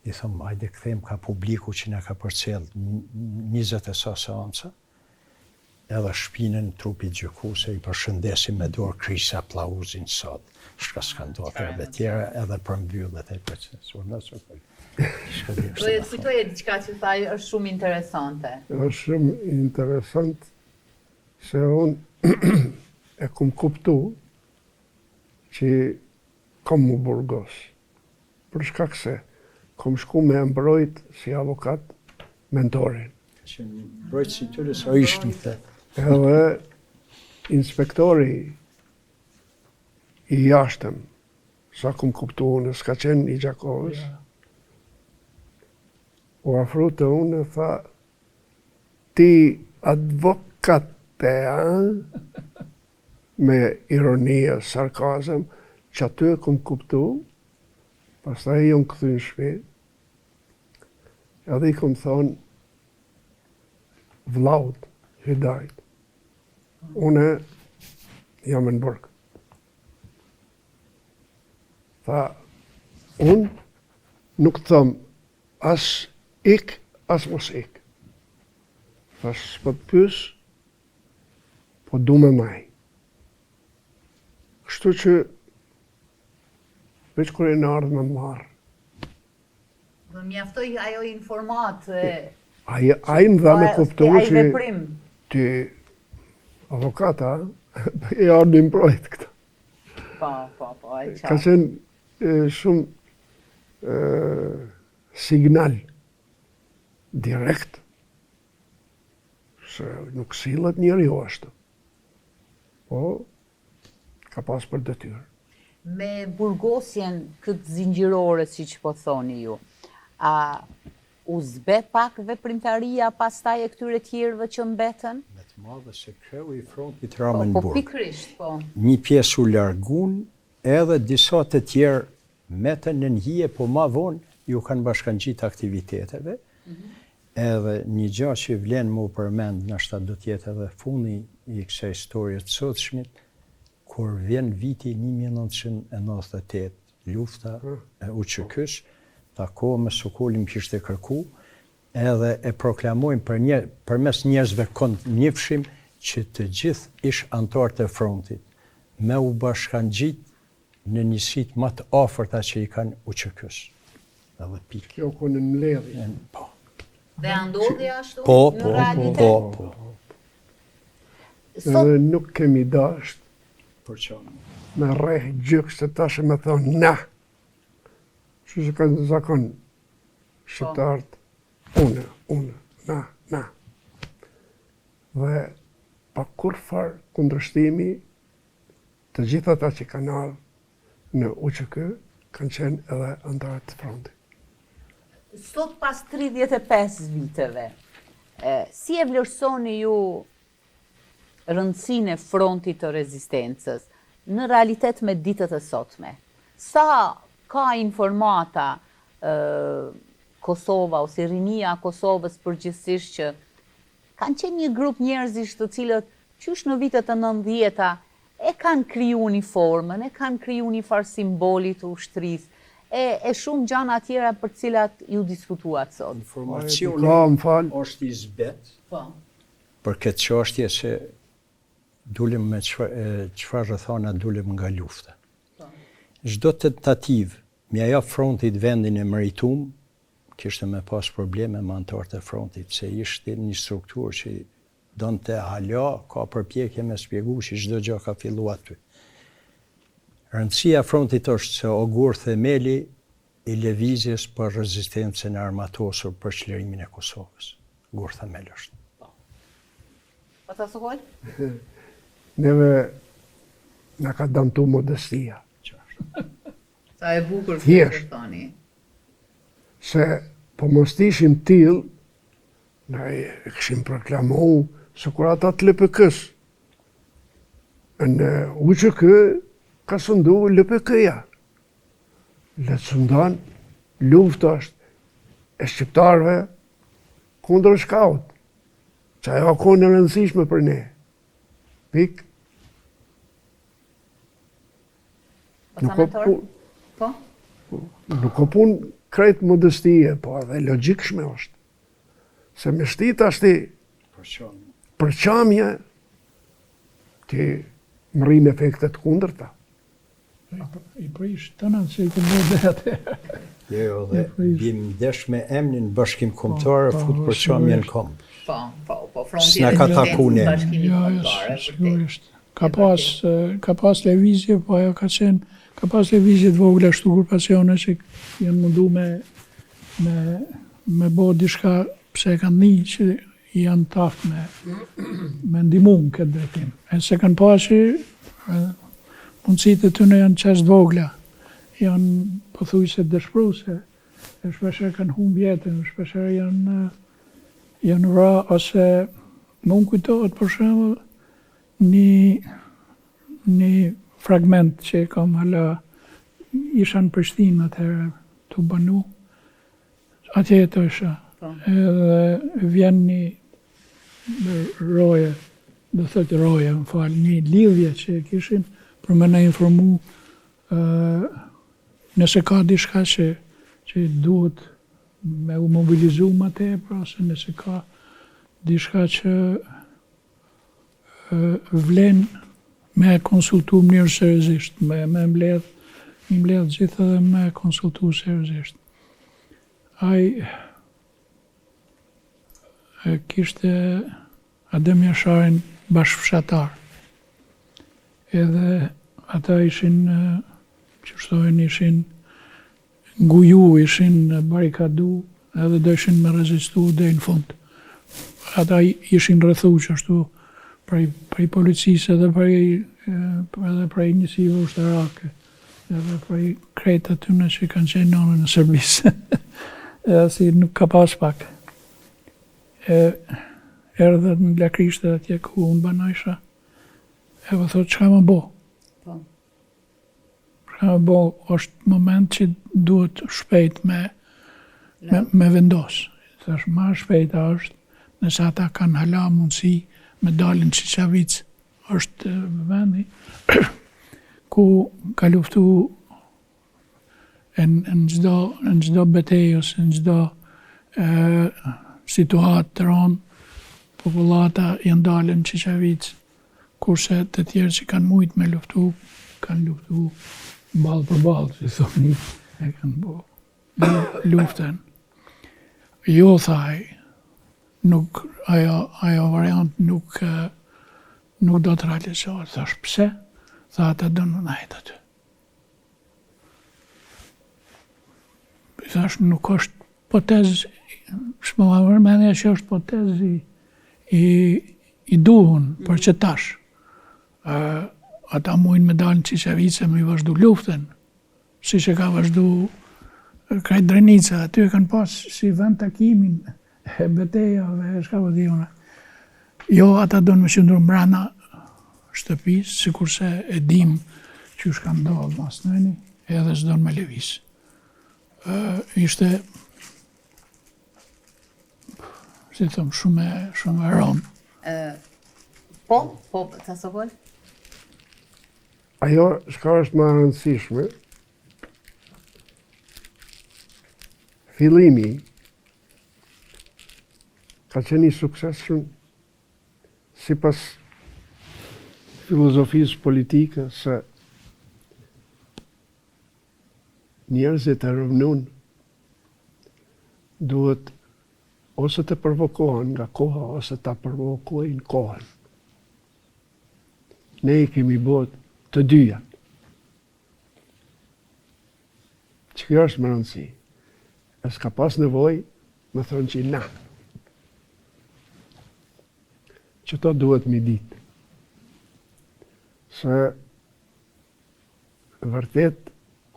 Speaker 2: I thëmë, ajde këthejmë ka publiku që nga ka përcel 20 e sa seansa, edhe shpinën trupit gjykuse i përshëndesim me dorë krisë aplauzin sot, shka s'ka ndodhë edhe tjera, edhe përmbyllet e procesur.
Speaker 1: Kujtoje diçka që thaj është shumë interesante.
Speaker 4: Është shumë interesant se unë e kum kuptu që kom mu burgos. Për shkak se kom shku me mbrojt si avokat mentorin.
Speaker 2: Që mbrojt si tyre sa ishtë në të.
Speaker 4: Edhe inspektori i jashtëm, sa kum kuptu unë, s'ka qenë i Gjakovës, u afru të unë e tha, ti advokate, me ironia, sarkazëm, që aty e kum kuptu, pastaj jom këthy në shpi, edhe i kum thonë, vlaut, hidajt, une jam në burg. Tha, unë nuk thëm as ik, as mos ik. Tha, s'po të pys, po du me maj. Kështu që, veç kur e në ardhë me marë.
Speaker 1: Dhe mjaftoj ajo informat.
Speaker 4: Ai më dha me kuptu
Speaker 1: Ai
Speaker 4: që
Speaker 1: veprim.
Speaker 4: ti avokata e ardhë mbrojt këta.
Speaker 1: Po, ai
Speaker 4: Ka
Speaker 1: qartë.
Speaker 4: qenë shumë signal direkt se nuk sillet njeri jo ashtu. Po, ka pas për detyrë.
Speaker 1: Me burgosjen këtë zingjirore, si që po thoni ju, a u zbe pak veprimtaria pastaj e këtyre tjerëve që mbetën?
Speaker 2: Me të madhe se kreu i frontit
Speaker 1: Po
Speaker 2: Ramenburg.
Speaker 1: pikrisht, po.
Speaker 2: Një pjesë u largun, edhe disa të tjerë metën në njëje, po ma vonë ju kanë bashkangjit aktiviteteve, edhe një gjë që vlen mu përmend, nështë do tjetë edhe fundi i kësaj historie të sotshmit, kur vjen viti 1998, lufta e UÇK-s, tako me Sokolin kishte kërku, edhe e proklamojnë përmes njerëzve njëfshim që të gjithë ish antarët e frontit me u bashkangjit në njësit më të afërta që i kanë UÇK-s. Edhe pikë.
Speaker 4: Kjo ku në mbledhje.
Speaker 2: Po.
Speaker 1: Dhe ndodhi ashtu
Speaker 2: Po,
Speaker 1: në
Speaker 2: po,
Speaker 1: realitet?
Speaker 2: po.
Speaker 1: Sot
Speaker 4: Edhe nuk kemi dasht
Speaker 2: Për që?
Speaker 4: me rreh gjyk se tash me thonë na. Që që kanë zakon shqiptarët, une, na. Dhe pa kur farë kundrështimi, të gjitha ata që kanë ardhur në UÇK kanë qenë edhe antarët të frontit.
Speaker 1: Sot pas 35 viteve, si e vlerësoni ju rëndësinë e frontit të rezistencës në realitet me ditët e sotme? Sa ka informata Kosova ose rinia Kosovës përgjithsisht që kanë qenë një grup njerëzish të cilët qysh në vitet e 90-ta e kanë kriju uniformën, e kanë kriju një farë simboli të ushtrisë, e shumë gjana tjera për cilat ju diskutuat sot.
Speaker 2: Informacioni është i zbet
Speaker 1: Po.
Speaker 2: për këtë çështje se dulim me çfarë rrethana dulim nga lufta. Çdo tentativë me ajo frontit vendin e meritum, kishte me pas probleme me antarët e frontit, se ishte një strukturë që donte hala, ka përpjekje me shpjegu që çdo gjë ka filluar aty. Rëndësia frontit është se o gur themeli i lëvizjes për rezistencën e armatosur për çlirimin e Kosovës. Gur themel është.
Speaker 1: Po ta Sokol?
Speaker 4: Neve na ka dëmtu modestia.
Speaker 1: Sa e bukur
Speaker 4: Thjesht.
Speaker 1: të thoni.
Speaker 4: Se po mos ishim tillë, na e kishim proklamu se kur ata të LPK-s. Në UÇK ka sundu LPK-ja. Le të sundan, lufta është e shqiptarëve kundër shkaut. Që ajo ka në rëndësishme për ne. Pik. Nuk o pun,
Speaker 1: Po?
Speaker 4: nuk o pun krejt modestie, po edhe logjikshme është. Se me shtit ashti përqamje ti mrin efektet kundërta.
Speaker 3: I prish të nënë që i të bërë dhe atë.
Speaker 2: Jo, dhe bim desh me emnin bashkim kombëtar, fut përqamjen kom.
Speaker 1: Po, fronti
Speaker 2: S'na ka taku ne.
Speaker 3: Jo, sigurisht. Ka pas lëvizje, po ajo ka qenë, ka pas lëvizje të vogla ashtu grupacione që janë mundu me bo diçka pse e kanë një që janë taf me ndimu në këtë drejtim. E se kanë pashi, mundësit e tyne janë qashtë vogla, janë pothuajse dëshpruese, e shpesher kanë humbë jetën, shpesher janë ra, ose më kujtohet për shembull një fragment që kam hala isha në Prishtinë atëherë të banu, atje jetojsha. Edhe vjen një roje, do thotë roje, më fal, një lidhje që kishin për me na informu nëse ka diçka që duhet me u mobilizu më tepër, ose nëse ka diçka që vlen me konsultu mënyrë seriozisht, me mbledh gjithë dhe me konsultu seriozisht. Ai kishte Adem Jasharin bashkëfshatar. Edhe ata ishin, që shtojnë, ishin nguju, ishin barikadu, edhe do ishin me rezistu deri në fund. Ata ishin rrethu që ashtu prej policisë edhe prej njësive ushtarake, edhe prej krejt atyne që kanë qenë nënë në Serbisë. Edhe si nuk ka pas pak. Erdhe në lakrishtë atje ku unë banajsha, e vë thot, çka më bo? Çka më bo, është moment që duhet shpejt me vendos. Thash, ma shpejta është, nëse ata kanë hala mundësi me dalin Çiçavic, është vendi ku ka luftu në çdo betejë ose në çdo situatë të rëndë, popullata janë dalën Çiçavicë, kurse të tjerë që kanë mujt me luftu, kanë luftu ballë për ballë, si thoni, e kanë bo luftën. Jo, thaj, nuk, ajo variant nuk do të realizohet. Thash, pse? Tha, ata do në najtë aty. Thash, nuk është potez, shmë vërmenja që është potez i duhun, për që tash. Ata mujnë me dalë në Çiçavicë me i vazhdu luftën, si që ka vazhdu krajt Drenica, aty e kanë pas si vend takimin e betejave, e shka vëdhjona. Jo, ata do në me qëndru mbrana shtëpisë, si kurse e dim që shka ndodhë mas nëni, edhe s'do në me levis. Ishte, si thëmë, shumë e ronë.
Speaker 1: Po, të Sokol?
Speaker 4: Ajo shka është më rëndësishme, fillimi ka qenë i suksesshëm sipas filozofisë politike se njerëzit e rëvnun duhet ose të provokohen nga koha ose ta provokojnë kohën. Ne i kemi bot të dyja. Që kjo është më rëndësi. E s'ka pas nevoj më thonë që na. Që to duhet mi ditë. Se vërtet,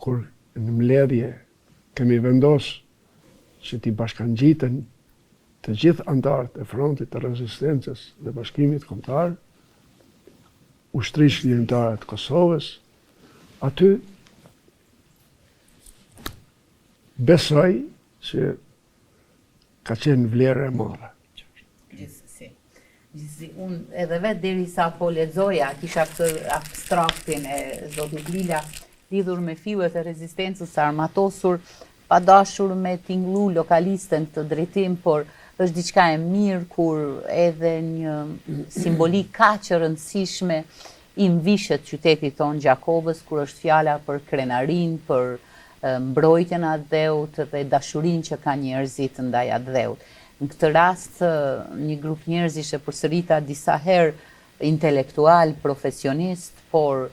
Speaker 4: kur në mbledhje kemi vendos që t'i bashkangjiten të gjithë antarët e frontit të rezistencës dhe bashkimit kombëtar, ushtrisht ligjëtarët të Kosovës, aty besoj që ka qenë vlerë e madhe.
Speaker 1: Gjithsesi, unë edhe vetë deri sa po lexoja, kisha këtë abstraktin e zotit Lila, lidhur me fiuet e rezistencës së armatosur, pa dashur me tinglu lokalistën të drejtim, por është diçka e mirë kur edhe një simbolik kaq e rëndësishme i mvishet qytetit tonë Gjakovës, kur është fjala për krenarin, për mbrojtjen atë dheut dhe dashurinë që ka njerëzit ndaj atë dheut. Në këtë rast, një grup njerëzish e përsërita disa herë intelektual, profesionist, por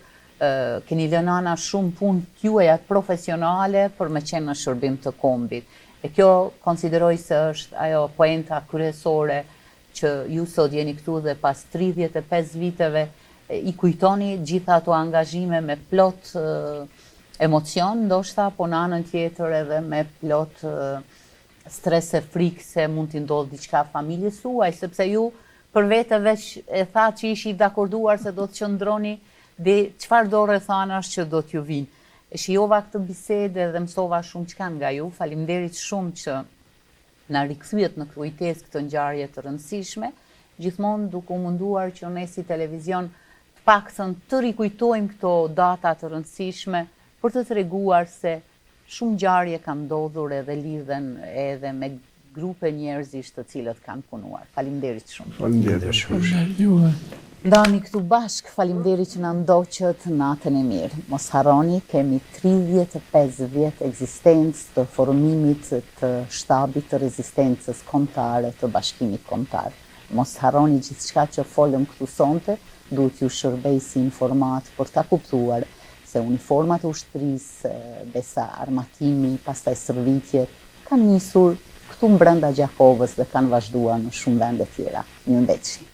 Speaker 1: keni lënë ana shumë punë t'juaja profesionale për me qenë në shërbim të kombit. E kjo konsideroj se është ajo poenta kryesore që ju sot jeni këtu dhe pas 35 viteve i kujtoni gjitha ato angazhime me plot emocion, ndoshta, po në anën tjetër edhe me plot stres e frikë se mund t'i ndodhë diçka familjes suaj, sepse ju për vete veç e tha që ishi dakorduar se do të qëndroni dhe çfarë do rrethanash që do t'ju vinë. E shijova këtë bisedë dhe mësova shumë çka nga ju. Faleminderit shumë që na rikthyet në kujtesë këtë ngjarje të rëndësishme, gjithmonë duke u munduar që ne si televizion të paktën të rikujtojmë këto data të rëndësishme për të treguar se shumë ngjarje kanë ndodhur edhe lidhen edhe me grupe njerëzish të cilët kanë punuar. Faleminderit shumë.
Speaker 4: Faleminderit shumë.
Speaker 1: Ndani këtu bashk, faleminderit që na ndoqët natën e mirë. Mos harroni, kemi 35 vjet ekzistencë të formimit të shtabit të rezistencës kombëtare të Bashkimit Kombëtar. Mos harroni gjithçka që folëm këtu sonte, duhet ju shërbej si informat për ta kuptuar se uniformat e ushtrisë, besa armatimi, pastaj shërbitjet kanë nisur këtu brenda Gjakovës dhe kanë vazhduar në shumë vende tjera. Mirëmbëjtje.